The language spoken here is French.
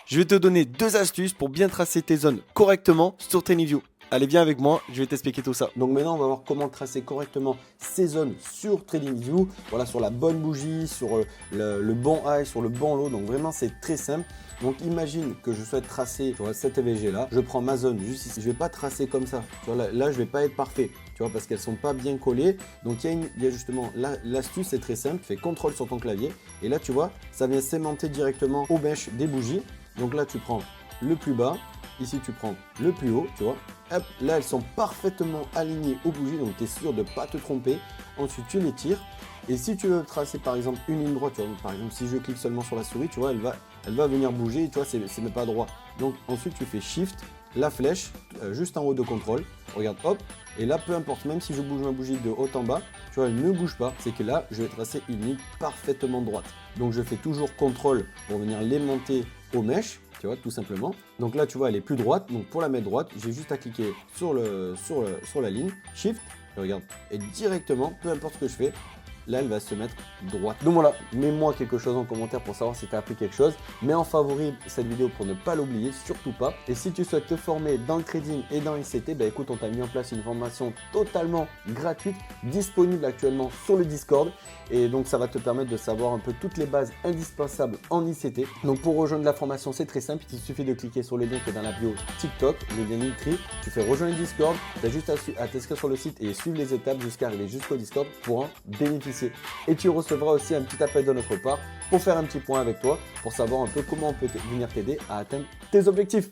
Je vais te donner 2 astuces pour bien tracer tes zones correctement sur TradingView. Allez, viens avec moi, je vais t'expliquer tout ça. Donc maintenant, on va voir comment tracer correctement ces zones sur TradingView. Voilà, sur la bonne bougie, sur le bon high, sur le bon low. Donc vraiment, c'est très simple. Donc imagine que je souhaite tracer cette EVG là. Je prends ma zone juste ici. Je ne vais pas tracer comme ça. Tu vois, là, je ne vais pas être parfait. Tu vois, parce qu'elles ne sont pas bien collées. Donc il y a justement l'astuce, c'est très simple. Tu fais CTRL sur ton clavier. Et là, tu vois, ça vient s'aimanter directement aux mèches des bougies. Donc là, tu prends le plus bas. Ici, tu prends le plus haut, tu vois. Hop, là, elles sont parfaitement alignées aux bougies, donc tu es sûr de ne pas te tromper. Ensuite, tu les tires. Et si tu veux tracer, par exemple, une ligne droite, tu vois, par exemple, si je clique seulement sur la souris, tu vois, elle va venir bouger et tu vois, c'est même pas droit. Donc, ensuite, tu fais Shift, la flèche, juste en haut de contrôle. Regarde, hop. Et là, peu importe, même si je bouge ma bougie de haut en bas, tu vois, elle ne bouge pas. C'est que là, je vais tracer une ligne parfaitement droite. Donc, je fais toujours contrôle pour venir l'aimanter aux mèches. Tu vois, tout simplement. Donc là, tu vois, elle est plus droite. Donc pour la mettre droite, j'ai juste à cliquer sur la ligne, Shift, et regarde, et directement, peu importe ce que je fais, là, elle va se mettre droite. Donc voilà, mets-moi quelque chose en commentaire pour savoir si tu as appris quelque chose. Mets en favori cette vidéo pour ne pas l'oublier, surtout pas. Et si tu souhaites te former dans le trading et dans l'ICT, bah écoute, on t'a mis en place une formation totalement gratuite, disponible actuellement sur le Discord. Et donc ça va te permettre de savoir un peu toutes les bases indispensables en ICT. Donc pour rejoindre la formation, c'est très simple. Il suffit de cliquer sur le lien qui est dans la bio TikTok, le lien Linktree. Tu fais rejoindre le Discord. Tu as juste à t'inscrire sur le site et suivre les étapes jusqu'à arriver jusqu'au Discord pour en bénéficier. Et tu recevras aussi un petit appel de notre part pour faire un petit point avec toi, pour savoir un peu comment on peut venir t'aider à atteindre tes objectifs.